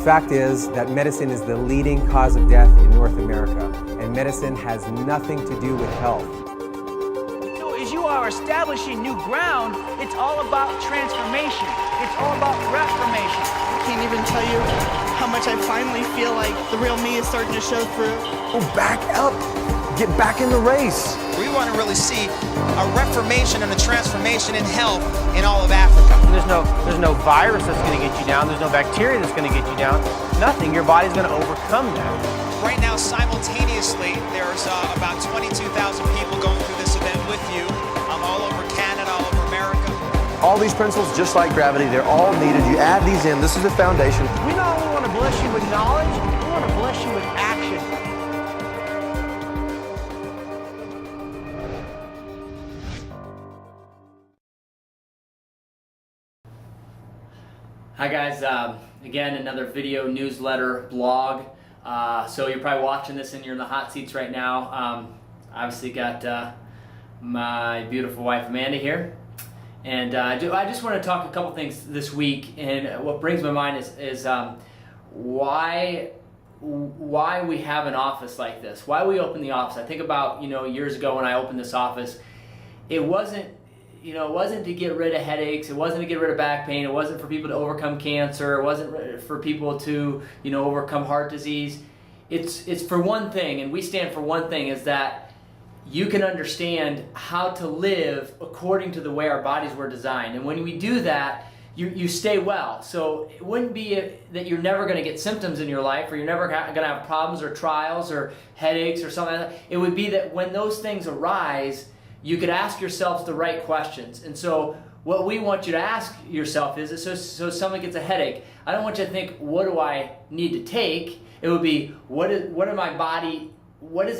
fact is that medicine is the leading cause of death in North America, and medicine has nothing to do with health. So as you are establishing new ground, it's all about transformation. It's all about reformation. I can't even tell you how much I finally feel like the real me is starting to show through. Oh, back up. Get back in the race. We want to really see a reformation and a transformation in health in all of Africa. There's no virus that's going to get you down. There's no bacteria that's going to get you down. Nothing. Your body's going to overcome that. Right now, simultaneously, there's about 22,000 people going through this event with you, all over Canada, all over America. All these principles, just like gravity, they're all needed. You add these in. This is the foundation. We not only want to bless you with knowledge, we want to bless you with action. Hi guys, again another video, newsletter, blog. So you're probably watching this and you're in the hot seats right now. Obviously got my beautiful wife Amanda here. And I just want to talk a couple things this week, and what brings my mind is why we have an office like this, why we open the office. I think about, years ago when I opened this office, it wasn't to get rid of headaches, it wasn't to get rid of back pain, it wasn't for people to overcome cancer, it wasn't for people to, overcome heart disease. It's for one thing, and we stand for one thing, is that you can understand how to live according to the way our bodies were designed. And when we do that, you stay well. So it wouldn't be that you're never going to get symptoms in your life, or you're never going to have problems or trials or headaches or something like that. It would be that when those things arise, you could ask yourselves the right questions. And so what we want you to ask yourself is, so someone gets a headache, I don't want you to think, what do I need to take? It would be, what is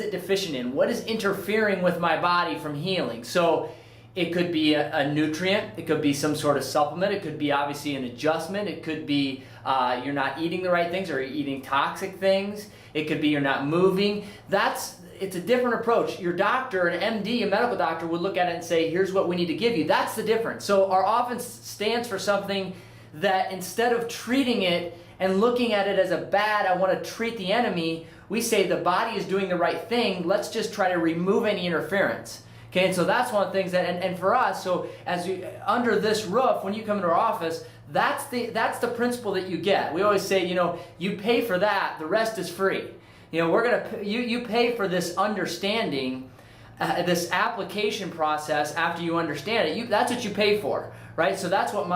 it deficient in? What is interfering with my body from healing? So it could be a nutrient, it could be some sort of supplement, it could be obviously an adjustment, it could be you're not eating the right things or you're eating toxic things, it could be you're not moving. It's a different approach. Your doctor, an MD, a medical doctor, would look at it and say, here's what we need to give you. That's the difference. So our office stands for something that instead of treating it and looking at it as a bad, I want to treat the enemy, we say the body is doing the right thing, let's just try to remove any interference. Okay, and so that's one of the things that, and for us, so as you, under this roof, when you come into our office, that's the principle that you get. We always say, you pay for that, the rest is free. You pay for this understanding, this application process after you understand it. That's what you pay for, right? So that's what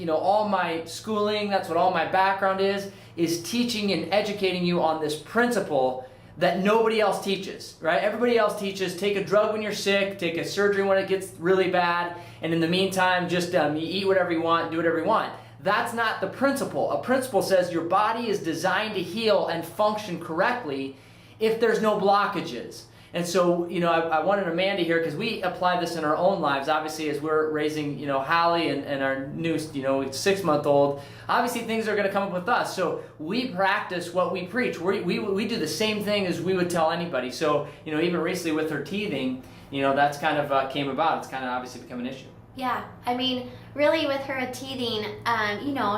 all my schooling, that's what all my background is teaching and educating you on this principle that nobody else teaches, right? Everybody else teaches take a drug when you're sick, take a surgery when it gets really bad, and in the meantime, just you eat whatever you want, do whatever you want. That's not the principle. A principle says your body is designed to heal and function correctly if there's no blockages. And so, I wanted Amanda here because we apply this in our own lives. Obviously, as we're raising, Hallie and our new, 6-month-old, obviously things are going to come up with us. So we practice what we preach. We do the same thing as we would tell anybody. So, even recently with her teething, that's kind of came about. It's kind of obviously become an issue. Yeah, really with her teething,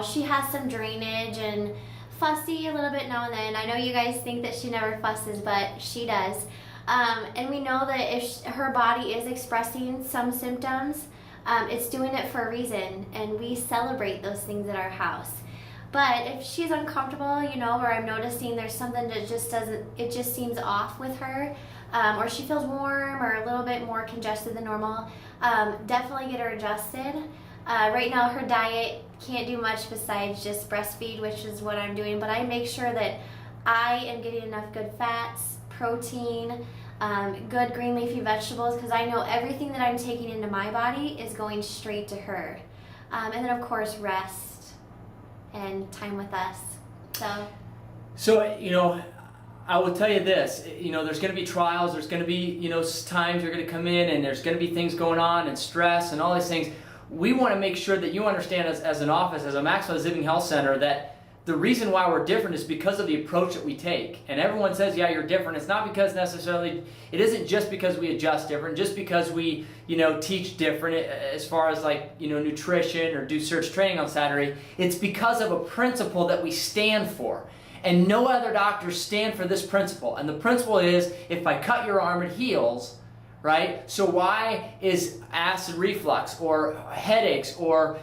she has some drainage and fussy a little bit now and then. I know you guys think that she never fusses, but she does. And we know that if her body is expressing some symptoms, it's doing it for a reason, and we celebrate those things at our house. But if she's uncomfortable, or I'm noticing there's something that it just seems off with her, or she feels warm or a little bit more congested than normal, definitely get her adjusted. Right now her diet can't do much besides just breastfeed, which is what I'm doing, but I make sure that I am getting enough good fats, protein, good green leafy vegetables, because I know everything that I'm taking into my body is going straight to her. And then of course rest and time with us. So I will tell you this, there's going to be trials, there's going to be, times you're going to come in and there's going to be things going on and stress and all these things. We want to make sure that you understand as an office, as a Maximum Living Health Center, that the reason why we're different is because of the approach that we take. And everyone says, yeah, you're different. It's not because necessarily, it isn't just because we adjust different, just because we, teach different as far as like, nutrition or do search training on Saturday. It's because of a principle that we stand for. And no other doctors stand for this principle. And the principle is, if I cut your arm, it heals, right? So why is acid reflux or headaches or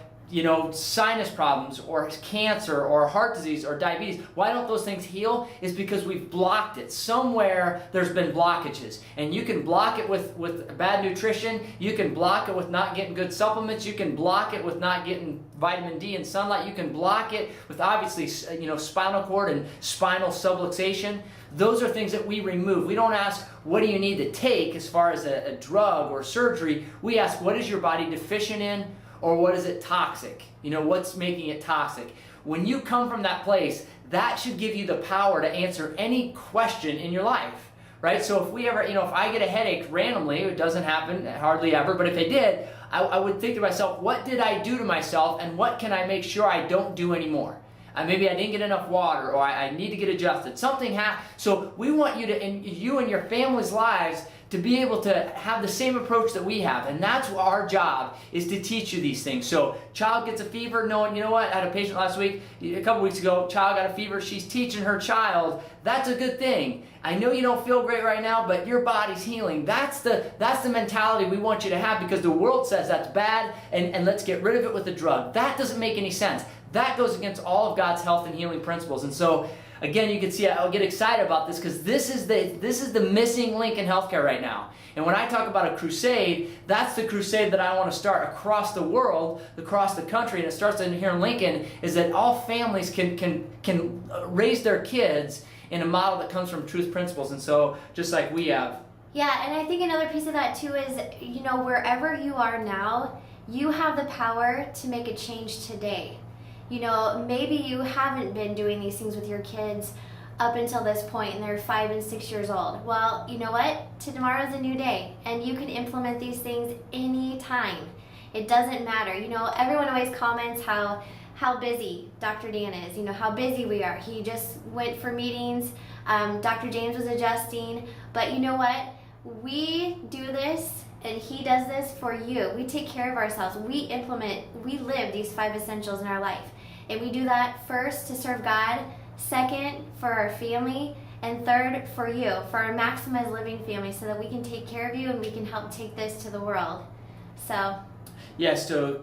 sinus problems or cancer or heart disease or diabetes, why don't those things heal? Is because we've blocked it. Somewhere there's been blockages. And you can block it with bad nutrition. You can block it with not getting good supplements. You can block it with not getting vitamin D and sunlight. You can block it with obviously, spinal cord and spinal subluxation. Those are things that we remove. We don't ask, what do you need to take as far as a drug or surgery? We ask, what is your body deficient in? Or what is it toxic? What's making it toxic? When you come from that place, that should give you the power to answer any question in your life, right? So if we ever, if I get a headache randomly, it doesn't happen hardly ever, but if I did, I would think to myself, what did I do to myself and what can I make sure I don't do anymore? Maybe I didn't get enough water, or I need to get adjusted. Something happened. So we want you to, in you and your family's lives, to be able to have the same approach that we have. And that's what our job is, to teach you these things. So child gets a fever, knowing, I had a patient last week, a couple weeks ago, child got a fever, she's teaching her child, that's a good thing. I know you don't feel great right now, but your body's healing. That's the mentality we want you to have, because the world says that's bad, and let's get rid of it with a drug. That doesn't make any sense. That goes against all of God's health and healing principles. And so, again, you can see I'll get excited about this, because this is the missing link in healthcare right now. And when I talk about a crusade, that's the crusade that I want to start across the world, across the country, and it starts in here in Lincoln, is that all families can raise their kids in a model that comes from truth principles. And so, just like we have. Yeah, and I think another piece of that too is, wherever you are now, you have the power to make a change today. Maybe you haven't been doing these things with your kids up until this point and they're 5 and 6 years old. Well, you know what? Tomorrow's a new day and you can implement these things anytime. It doesn't matter. Everyone always comments how busy Dr. Dan is, how busy we are. He just went for meetings. Dr. James was adjusting. But you know what? We do this and he does this for you. We take care of ourselves. We live these 5 essentials in our life. And we do that first to serve God, second for our family, and third for you, for our Maximize Living family, so that we can take care of you and we can help take this to the world. So. Yeah, so,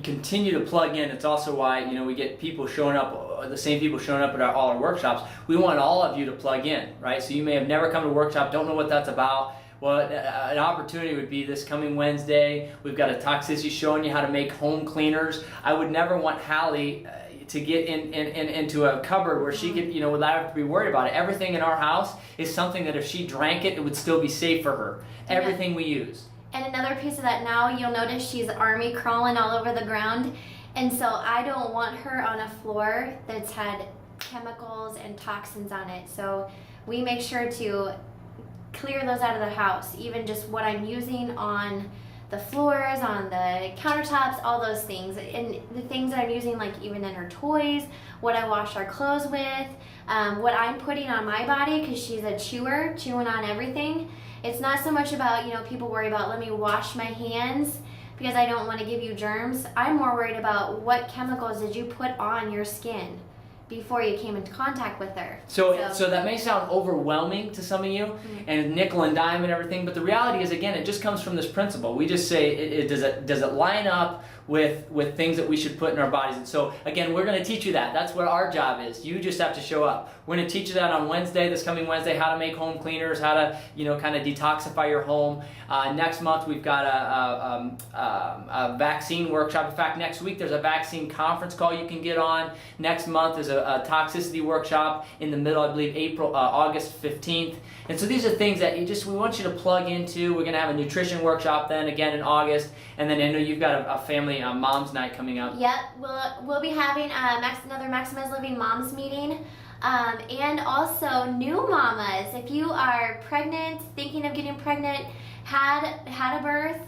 continue to plug in. It's also why, we get people showing up, the same people showing up at all our workshops. We want all of you to plug in, right? So you may have never come to a workshop, don't know what that's about. Well, an opportunity would be this coming Wednesday. We've got a toxicity showing you how to make home cleaners. I would never want Hallie to get into a cupboard where she could, without having to be worried about it. Everything in our house is something that if she drank it, it would still be safe for her. Everything we use. And another piece of that now, you'll notice she's army crawling all over the ground. And so I don't want her on a floor that's had chemicals and toxins on it. So we make sure to clear those out of the house, even just what I'm using on the floors, on the countertops, all those things. And the things that I'm using, like even in her toys, what I wash our clothes with, what I'm putting on my body, because she's a chewer, chewing on everything. It's not so much about, people worry about, let me wash my hands because I don't want to give you germs. I'm more worried about what chemicals did you put on your skin before you came into contact with her. So that may sound overwhelming to some of you, and nickel and dime and everything, but the reality is, again, it just comes from this principle. We just say, does it line up with things that we should put in our bodies? And so, again, we're going to teach you that. That's what our job is. You just have to show up. We're going to teach you that on Wednesday, this coming Wednesday, how to make home cleaners, how to, kind of detoxify your home. Next month, we've got a vaccine workshop. In fact, next week, there's a vaccine conference call you can get on. Next month is a toxicity workshop in the middle, I believe, August 15th. And so these are things that we want you to plug into. We're going to have a nutrition workshop then again in August. And then I know you've got a family mom's night coming up. Yep, we'll be having another Maximize Living Moms meeting. And also new mamas. If you are pregnant, thinking of getting pregnant, had a birth,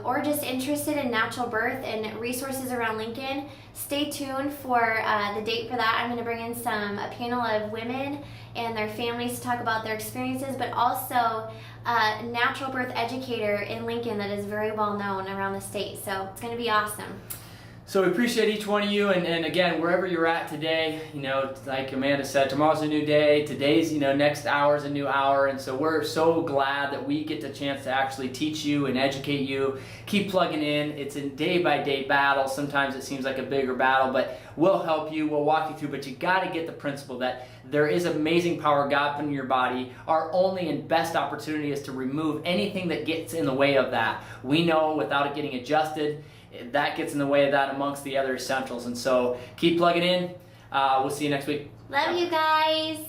or just interested in natural birth and resources around Lincoln, stay tuned for the date for that. I'm going to bring in a panel of women and their families to talk about their experiences, but also a natural birth educator in Lincoln that is very well known around the state. So it's going to be awesome. So we appreciate each one of you, and again, wherever you're at today, you know, like Amanda said, tomorrow's a new day, today's, you know, next hour's a new hour, and so we're so glad that we get the chance to actually teach you and educate you. Keep plugging in. It's a day-by-day battle. Sometimes it seems like a bigger battle, but we'll help you, we'll walk you through, but you got to get the principle that there is amazing power God put in your body. Our only and best opportunity is to remove anything that gets in the way of that. We know without it getting adjusted, that gets in the way of that amongst the other essentials. And so keep plugging in. We'll see you next week. Love you guys.